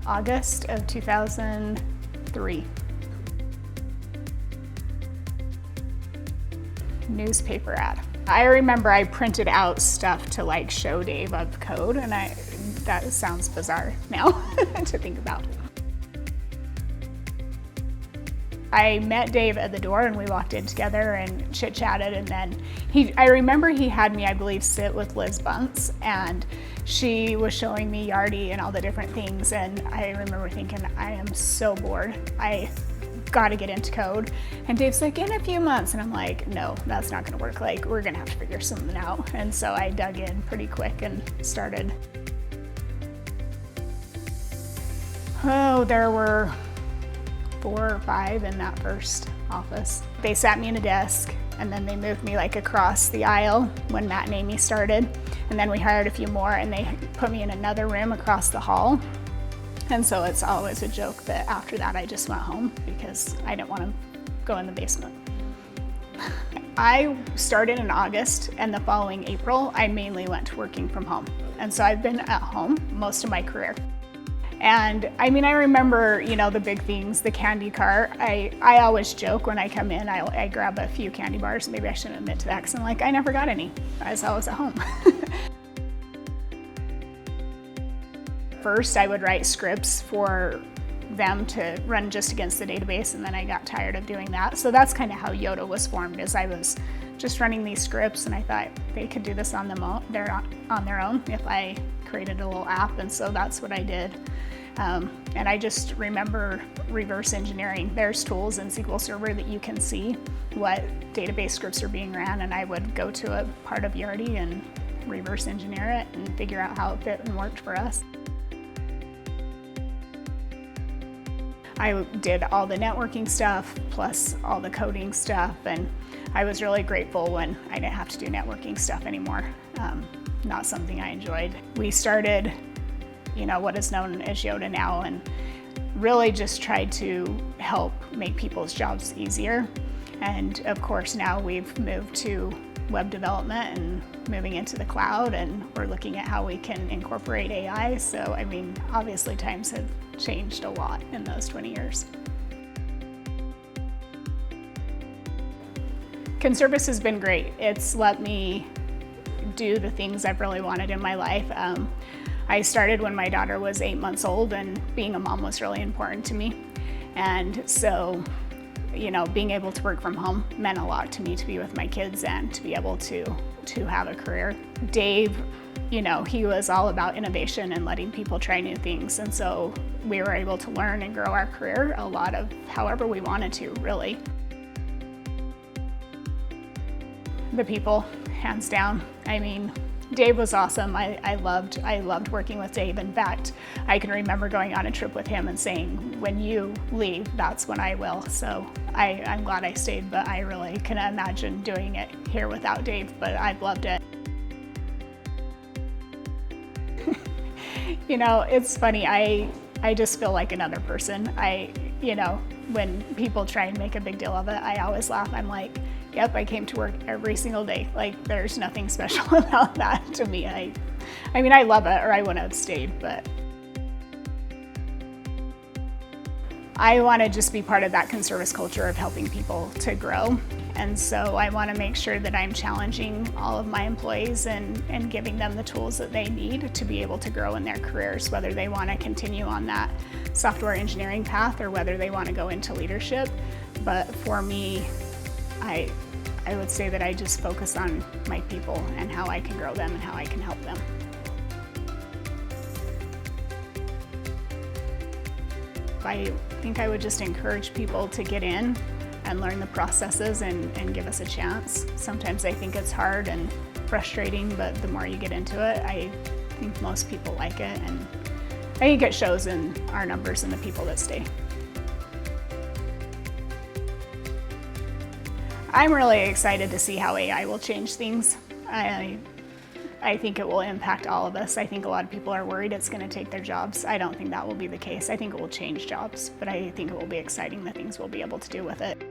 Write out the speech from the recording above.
August of 2003. Newspaper ad. I remember I printed out stuff to like show Dave of code, and that sounds bizarre now to think about. I met Dave at the door and we walked in together and chit-chatted, and then I remember he had me, I believe, sit with Liz Bunce, and she was showing me Yardi and all the different things, and I remember thinking, I am so bored. I got to get into code. And Dave's like, in a few months. And I'm like, no, that's not going to work. Like, we're going to have to figure something out. And so I dug in pretty quick and started. Oh, there were 4 or 5 in that first office. They sat me in a desk, and then they moved me like across the aisle when Matt and Amy started. And then we hired a few more, and they put me in another room across the hall. And so it's always a joke that after that I just went home because I didn't want to go in the basement. I started in August, and the following April I mainly went to working from home. And so I've been at home most of my career. And I mean, I remember, the big things, the candy car. I always joke when I come in, I grab a few candy bars. Maybe I shouldn't admit to that because I'm like, I never got any as I was at home. First, I would write scripts for them to run just against the database, and then I got tired of doing that. So that's kind of how Yoda was formed, is I was just running these scripts, and I thought they could do this on their own if I created a little app, and so that's what I did. And I just remember reverse engineering. There's tools in SQL Server that you can see what database scripts are being ran, and I would go to a part of Yardi and reverse engineer it and figure out how it fit and worked for us. I did all the networking stuff plus all the coding stuff, and I was really grateful when I didn't have to do networking stuff anymore. Not something I enjoyed. We started, what is known as Yoda now, and really just tried to help make people's jobs easier. And of course now we've moved to web development and moving into the cloud, and we're looking at how we can incorporate AI. So, I mean, obviously times have changed a lot in those 20 years. Conservice has been great. It's let me do the things I've really wanted in my life. I started when my daughter was 8 months old, and being a mom was really important to me. And so, being able to work from home meant a lot to me, to be with my kids and to be able to have a career. Dave, he was all about innovation and letting people try new things. And so we were able to learn and grow our career a lot of however we wanted to, really. The people, hands down. I mean, Dave was awesome. I loved working with Dave. In fact, I can remember going on a trip with him and saying, when you leave, that's when I will. So I'm glad I stayed, but I really cannot imagine doing it here without Dave, but I've loved it. It's funny, I just feel like another person. When people try and make a big deal of it, I always laugh. I'm like, yep, I came to work every single day. Like, there's nothing special about that to me. I mean, I love it, or I wouldn't have stayed, but I want to just be part of that Conservice culture of helping people to grow. And so I want to make sure that I'm challenging all of my employees and giving them the tools that they need to be able to grow in their careers, whether they want to continue on that software engineering path or whether they want to go into leadership. But for me, I would say that I just focus on my people and how I can grow them and how I can help them. I think I would just encourage people to get in and learn the processes and give us a chance. Sometimes I think it's hard and frustrating, but the more you get into it, I think most people like it, and I think it shows in our numbers and the people that stay. I'm really excited to see how AI will change things. I think it will impact all of us. I think a lot of people are worried it's going to take their jobs. I don't think that will be the case. I think it will change jobs, but I think it will be exciting the things we'll be able to do with it.